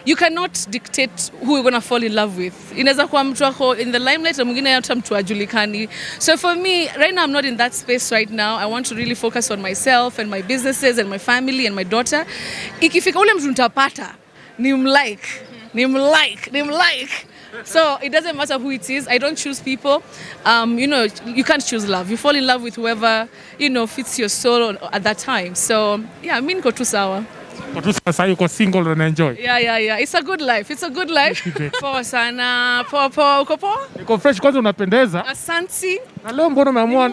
you cannot dictate who you're going to fall in love with. Inaweza kuwa mtu wako in the limelight na mwingine hata mtu hajulikani. So for me, right now I'm not in that space right now. I want to really focus on myself and my businesses and my family and my daughter. Ikifika ule mtu nitapata, nimlike. So it doesn't matter who it is. I don't choose people. You can't choose love. You fall in love with whoever, fits your soul at that time. So, yeah, mimi niko tu sawa. Sasa yuko single and enjoy. Yeah. It's a good life. Poa sana. Poa. Uko poa? Niko fresh, kwanza unapendeza. Asante. Na leo mbona umeamua?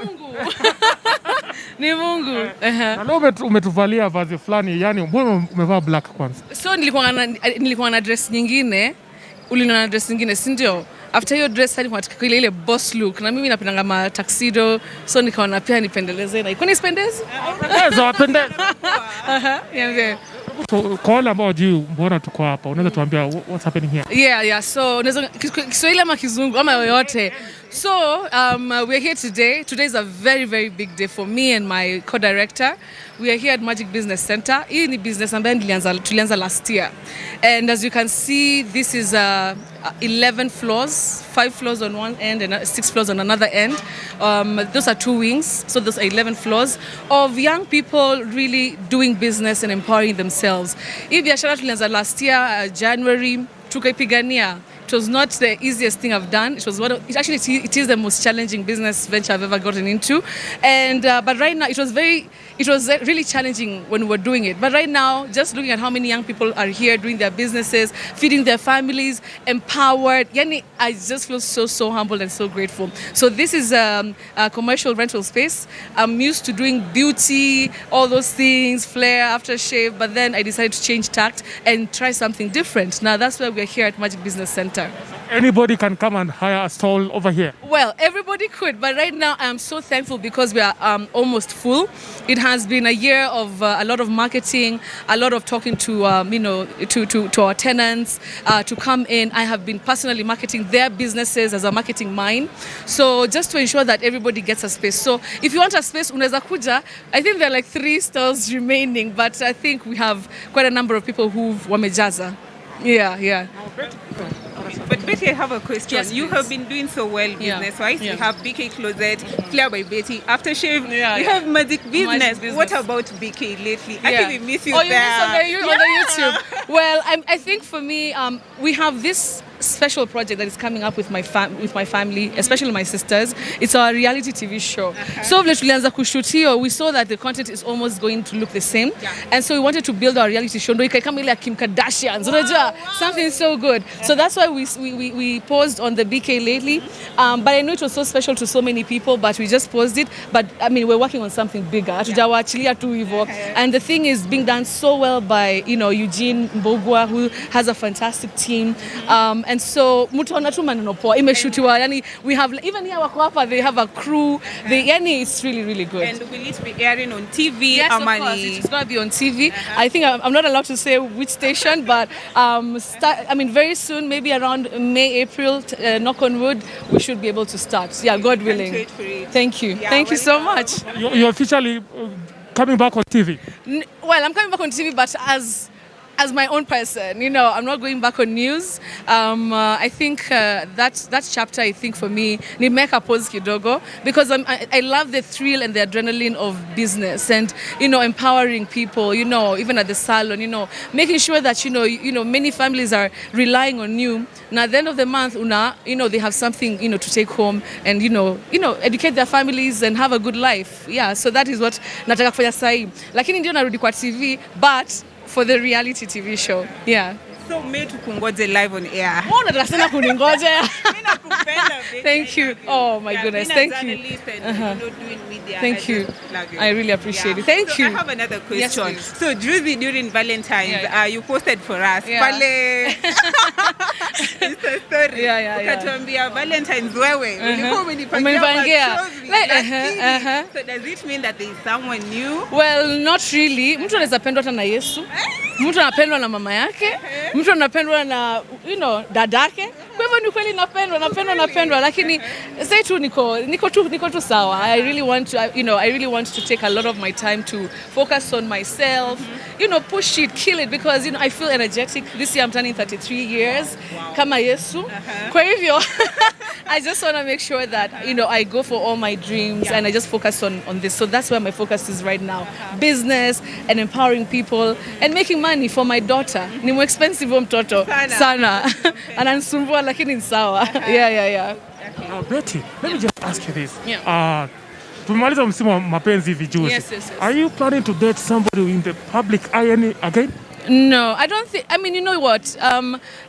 Ni Mungu. Na leo umetuvalia vazi fulani, yani mbona umevaa black kwanza? So nilikuwa na dress nyingine. Uliniona dress nyingine, si ndio? After your dress hadi unataka ile boss look, na mimi napendanga ma tuxedo, so nikaona pia nipendeleze na iko nisipendeze. Wapendeza. Yeah. Kwa wale ambao hujui mbona tuko hapa, unaweza tuambia what's happening here? Yeah. So unaweza Kiswahili ama Kizungu ama yoyote. So we're here today. Today is a very, very big day for me and my co-director. We are here at Magic Business Center. Hii ni business ambayo tulianza last year. And as you can see, this is 11 floors, 5 floors on one end and 6 floors on another end. Those are 2 wings, so those are 11 floors of young people really doing business and empowering themselves. Hii biashara tulianza last year, January, tukaipigania. It was not the easiest thing I've done. It is the most challenging business venture I've ever gotten into. And but right now it was really challenging when we were doing it. But right now, just looking at how many young people are here doing their businesses, feeding their families, empowered, I just feel so humbled and so grateful. So this is a commercial rental space. I'm used to doing beauty, all those things, flair, aftershave, but then I decided to change tact and try something different. Now that's why we're here at Magic Business Center. Anybody can come and hire a stall over here? Well, everybody could, but right now I'm so thankful because we are almost full. It has been a year of a lot of marketing, a lot of talking to our tenants to come in. I have been personally marketing their businesses as a marketing mine. So just to ensure that everybody gets a space. So if you want a space, unaweza kuja. I think there are like 3 stalls remaining, but I think we have quite a number of people who wamejaza. Yeah. But Betty, I have a question. Yes, you have been doing so well business-wise. Yeah. You have BK Closet, Flair by Betty, Aftershave. Yeah, you have Magic Business. Business. What about BK lately? I think we miss you there. You miss on the YouTube. Well, I think for me, we have this special project that is coming up with my family, especially my sisters. It's our reality TV show. So vile tulianza kushoot hiyo, we saw that the content is almost going to look the same. And so we wanted to build our reality show. Ndio ikaikama ile ya Kim Kardashian. Unajua, something so good. So that's why we paused on the BK lately. But I know it was so special to so many people, but we just paused it. But I mean, we're working on something bigger. Hatujawaachilia tu hivyo. And the thing is being done so well by, Eugene Mbogwa, who has a fantastic team. And so mutaona tu maneno poa imeshutiwa, yani we have even here wako hapa, they have a crew, it's really good. And will it be airing on TV? Yes, of course, it's going to be on TV. I think I'm not allowed to say which station, but very soon, maybe around May, April, knock on wood, we should be able to start. Yeah, God willing. Wait for it. Thank you. Yeah, Thank you so much. You're officially coming back on TV? Well, I'm coming back on TV, but as my own person, I'm not going back on news. I think that chapter, I think for me, nimeka pause kidogo, because I love the thrill and the adrenaline of business and empowering people. Even at the salon, making sure that many families are relying on you. And at the end of the month, they have something to take home and educate their families and have a good life. Yeah, so that is what nataka kufanya sahi. Lakini ndio narudi kwa TV, but for the reality TV show. Yeah. So me tukungoje live on air. Mbona tunasema kuningoje? Mimi nakupenda baby. Thank you. Oh my goodness. Thank you. Doing media. Thank you. I really appreciate it. Thank you. I have another question. Yes, so during Valentines, you posted for us. Pale. It's a story. Ukatuambia Valentines wewe. Ulikuwa umenipangia. So does it mean that there is someone new? Well, not really. Mtu anaweza pendwa hata na Yesu. Mtu anapendwa na mama yake. Mtu anapendwa na dadake. Kwa hivyo ni kweli napendwa, lakini say tu niko tu sawa. I really want to take a lot of my time to focus on myself, push it, kill it, because I feel energetic. This year I'm turning 33 years. Kama Yesu. Kwa hivyo, I just want to make sure that I go for all my dreams and I just focus on this. So that's where my focus is right now. Business and empowering people and making money for my daughter. Ni more expensive mtoto sana. Ananisumbua lakini ni sawa. Yeah. Betty, let me just ask you this. Tumemaliza msimu wa mapenzi hivi juzi. Yes. Are you planning to date somebody in the public eye again? No, I don't think. I mean, you know what?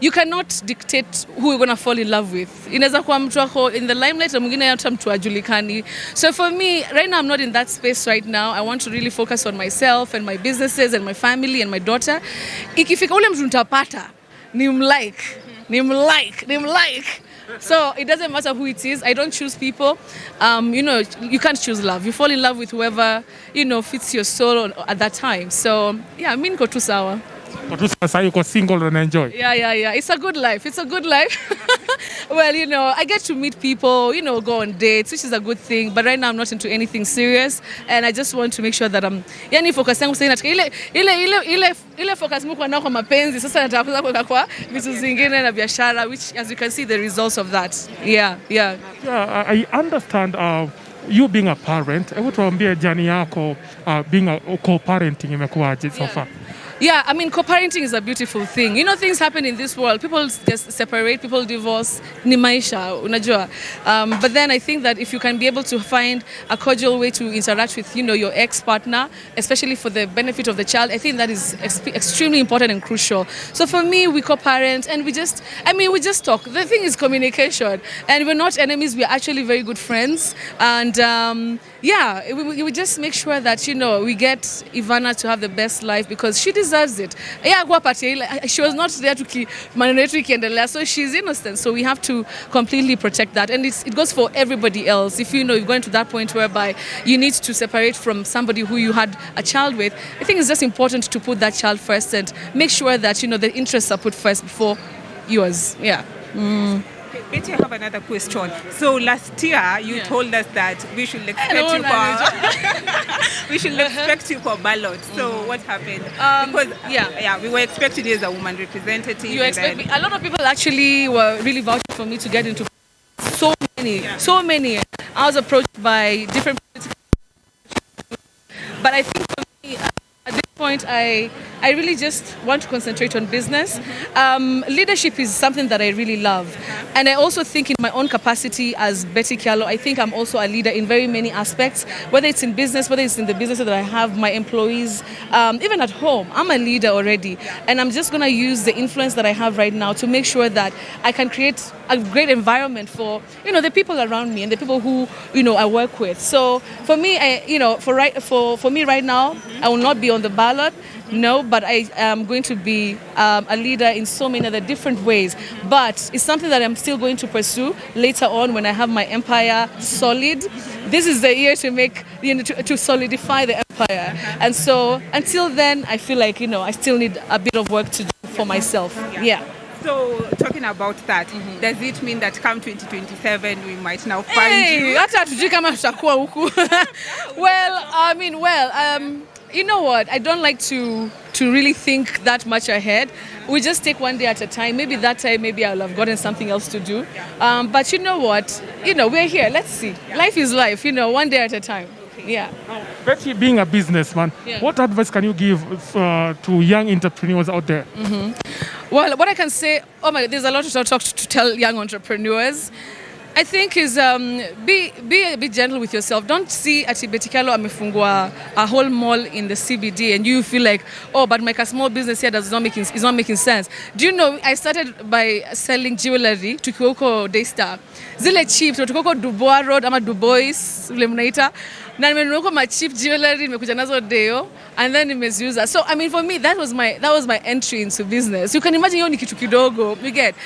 You cannot dictate who you're gonna fall in love with. Inaweza kuwa mtu wako in the limelight na mwingine hata mtu ajulikani. So for me, right now I'm not in that space right now. I want to really focus on myself and my businesses and my family and my daughter. Ikifika ule mtu nitapata, nimlike. So it doesn't matter who it is. I don't choose people. You can't choose love. You fall in love with whoever, fits your soul at that time. So, yeah, mimi niko tu sawa. Sasa yuko single and enjoy. Yeah. It's a good life. Well, I get to meet people, go on dates, which is a good thing. But right now I'm not into anything serious, and I just want to make sure that focus yangu sasa katika ile focus mko nao kwa mapenzi. Sasa nataka kuweka kwa vitu zingine na biashara, which as you can see the results of that. Yeah. I understand you being a parent. Hebu tuambie jani yako being a co-parenting imekuwaje so far? Yeah, I mean, co-parenting is a beautiful thing. Things happen in this world. People just separate, people divorce. Ni maisha, unajua. But then I think that if you can be able to find a cordial way to interact with, your ex-partner, especially for the benefit of the child, I think that is extremely important and crucial. So for me, we co-parent and we just talk. The thing is communication. And we're not enemies, we're actually very good friends. And we just make sure that, we get Ivana to have the best life because she deserves it. She was not there to maneno yetu ikiendelea, so she's innocent. So we have to completely protect that, and it goes for everybody else. If you've gone to that point whereby you need to separate from somebody who you had a child with, I think it's just important to put that child first and make sure that the interests are put first before yours. Yeah. Betty, I have another question. So last year you told us that we should expect you for ballot. So what happened? Because we were expecting you as a woman representative. A lot of people actually were really vouching for me to get into so many. I was approached by different political, but I think for me at this point I really just want to concentrate on business. Leadership is something that I really love. And I also think in my own capacity as Betty Kyallo, I think I'm also a leader in very many aspects, whether it's in business, whether it's in the business that I have, my employees, even at home, I'm a leader already. And I'm just going to use the influence that I have right now to make sure that I can create a great environment for, the people around me and the people who, I work with. So for me, for me right now, I will not be on the ballot. No, but I am going to be a leader in so many other different ways. But it's something that I'm still going to pursue later on when I have my empire solid. This is the year to make, to solidify the empire. And so until then, I feel like, I still need a bit of work to do for myself. Yeah. So talking about that, does it mean that come 2027 we might now find you? Hata tujui kama tutakuwa huku. You know what? I don't like to really think that much ahead. We just take one day at a time. Maybe that time, maybe I'll have gotten something else to do. But you know what? We're here. Let's see. Life is life. One day at a time. Yeah. Betty, being a businessman, what advice can you give to young entrepreneurs out there? Well, what I can say, there's a lot to tell young entrepreneurs. I think is be a bit gentle with yourself. Don't see ati Betty Kyallo amefungua a whole mall in the CBD and you feel like, but my small business here is not making sense. Do you know I started by selling jewelry to Kioko Daystar. Zile cheap to Kioko Dubois Road ama Dubois vile mnaita. Na nimenunua ma cheap jewelry nimekuja nazo deo and then nimeziuza. So for me that was my entry into business. You can imagine hiyo ni kitu kidogo, you get.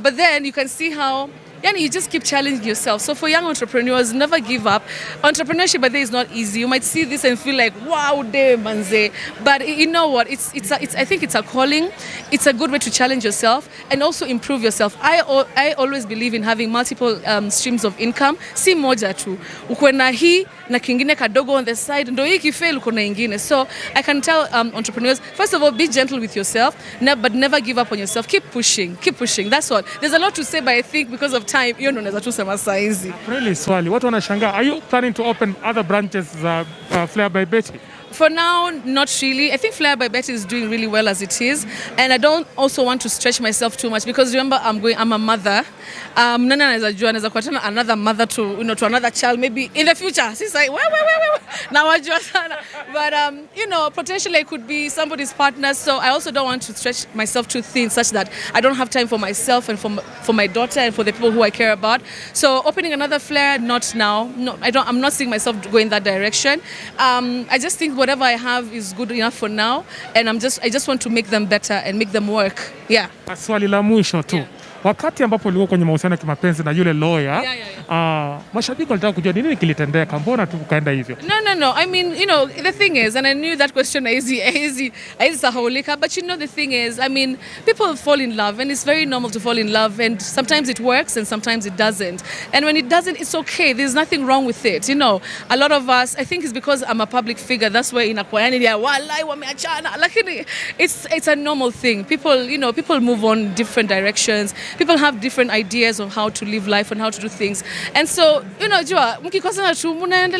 But then you can see how yani you just keep challenging yourself. So for young entrepreneurs, never give up. Entrepreneurship, by the way, is not easy. You might see this and feel like, wow, damn, manze. But you know what? I think it's a calling. It's a good way to challenge yourself and also improve yourself. I always believe in having multiple streams of income. Si moja tu. Ukwe na hii na kingine kadogo on the side. Ndo hii kifail uko na ingine. So I can tell entrepreneurs, first of all, be gentle with yourself, but never give up on yourself. Keep pushing. Keep pushing. That's all. There's a lot to say, but I think because of time, you know, naweza tu sema saa hizi. Really, swali. Watu wanashangaa. Are you planning to open other branches Flair by Betty? For now, not really. I think Flair by Betty is doing really well as it is, and I don't also want to stretch myself too much because remember, I'm a mother. Nani anaweza jua anaweza kuatana another mother to another child maybe in the future. She's like, wait. Now wajua sana. But potentially I could be somebody's partner. So I also don't want to stretch myself too thin, such that I don't have time for myself and for my daughter and for the people who I care about. So opening another Flair, not now. No, I'm not seeing myself going that direction. I just think whatever I have is good enough for now, and I just want to make them better and make them work. Yeah. Swali la mwisho tu. Wakati ambapo ulikuwa kwenye mahusiano ya kimapenzi na yule lawyer, mashabiki walitaka kujua nini kilitendeka, mbona tu ukaenda hivyo? No. I mean, the thing is, and I knew that question easy sahaulika, but the thing is, I mean, people fall in love, and it's very normal to fall in love, and sometimes it works and sometimes it doesn't. And when it doesn't, it's okay. There's nothing wrong with it. A lot of us, I think it's because I'm a public figure, that's why inakuwa yani walai wameachana. Lakini it's a normal thing. People move on different directions. People have different ideas of how to live life and how to do things. And so, jua, mkikosana tu,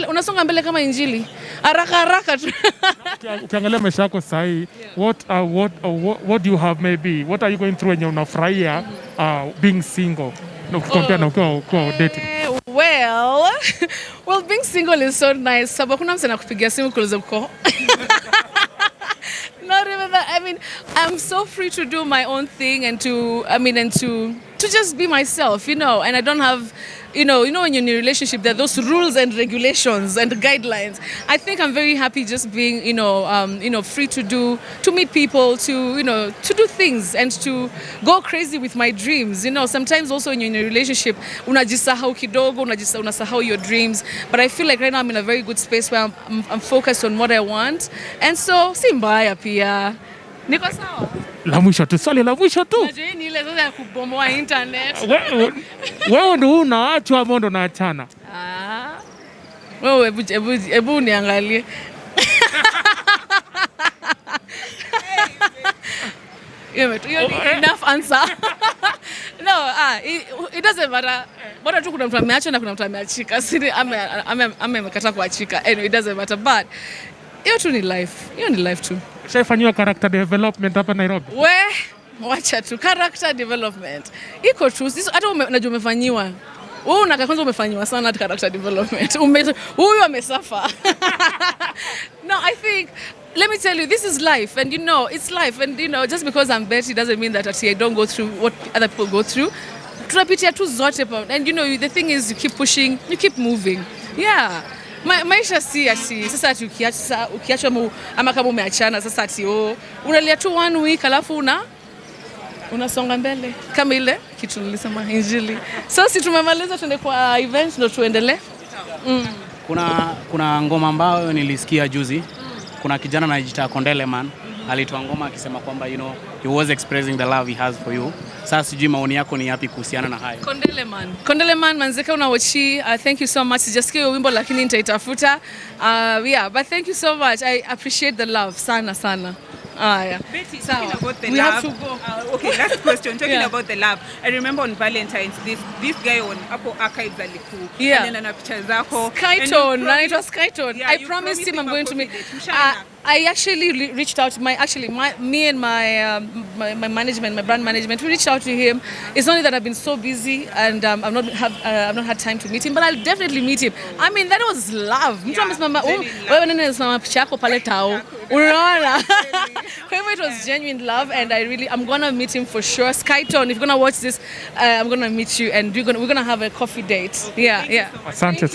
unasonga mbele kama injili. Haraka tu. Ukiangalia maisha yako sahi, what do you have maybe? What are you going through when you're unafurahia being single? Compare na ukiwa dating. Well, being single is so nice. Sababu kuna msana kupigia simu kuuliza uko. Not even that. I mean, I'm so free to do my own thing and to just be myself, and I don't have, when you're in a relationship, there are those rules and regulations and guidelines. I think I'm very happy just being, free to meet people, to do things and to go crazy with my dreams. Sometimes also when you're in a relationship, unajisahau kidogo, unasahau your dreams. But I feel like right now I'm in a very good space where I'm focused on what I want. And so, si mbaya pia. Niko sawa? Swali la mwisho tu. Najua ni ile sasa ya kubomoa internet. Wewe ndio unaachwa ama ndio unaachana? Wewe ebu niangalie. Enough answer. No, it doesn't matter. Bora tu kuna mtu ameacha na kuna mtu ameachika. Siri amekata kuachika. Anyway, it doesn't matter, but hiyo tu ni life. Hiyo ni life tu. Ushaifanywa character development hapa Nairobi? Wacha tu character development. Iko tu. Hata unajua umefanyiwa. Wewe unaka kwanza umefanyiwa sana character development. Huyu amesafa. No, I think, let me tell you, this is life, and it's life, and just because I'm Betty doesn't mean that I don't go through what other people go through. Tunapitia tu zote, and the thing is, you keep pushing, you keep moving. Yeah. Maisha si sasa ati ukiachwa ama kama umeachana sasa ati unalia tu 1 week alafu unasonga mbele kama ile kitu nilisema injili. So si tumemaliza, tuende kwa event ndo tuendelee. Kuna ngoma ambayo nilisikia juzi. Kuna kijana anajiita Kondeleman alitoa ngoma akisema kwamba he was expressing the love he has for you. Sasa sijui maoni yako ni yapi kuhusiana na hayo? Kondeleman manzeka unawachi. Thank you so much. Sijasikia wimbo lakini nitaitafuta. But thank you so much. I appreciate the love sana. Yeah. Betty, talking about the we love. Have to go. Okay, last question. Talking about the love. I remember on Valentines, this guy on Apple Archives aliku. Yeah. And then picture zako. Skytone. And it was Skytone. Yeah, I promised him I'm going to meet. I actually reached out to me and my management, my brand management. We reached out to him. It's only that I've been so busy and I've not had time to meet him. But I'll definitely meet him. I mean, that was love. It was genuine love, and I'm gonna meet him for sure. Skytone, if you're gonna watch this, I'm gonna meet you, and we're gonna have a coffee date. Yeah. Asante.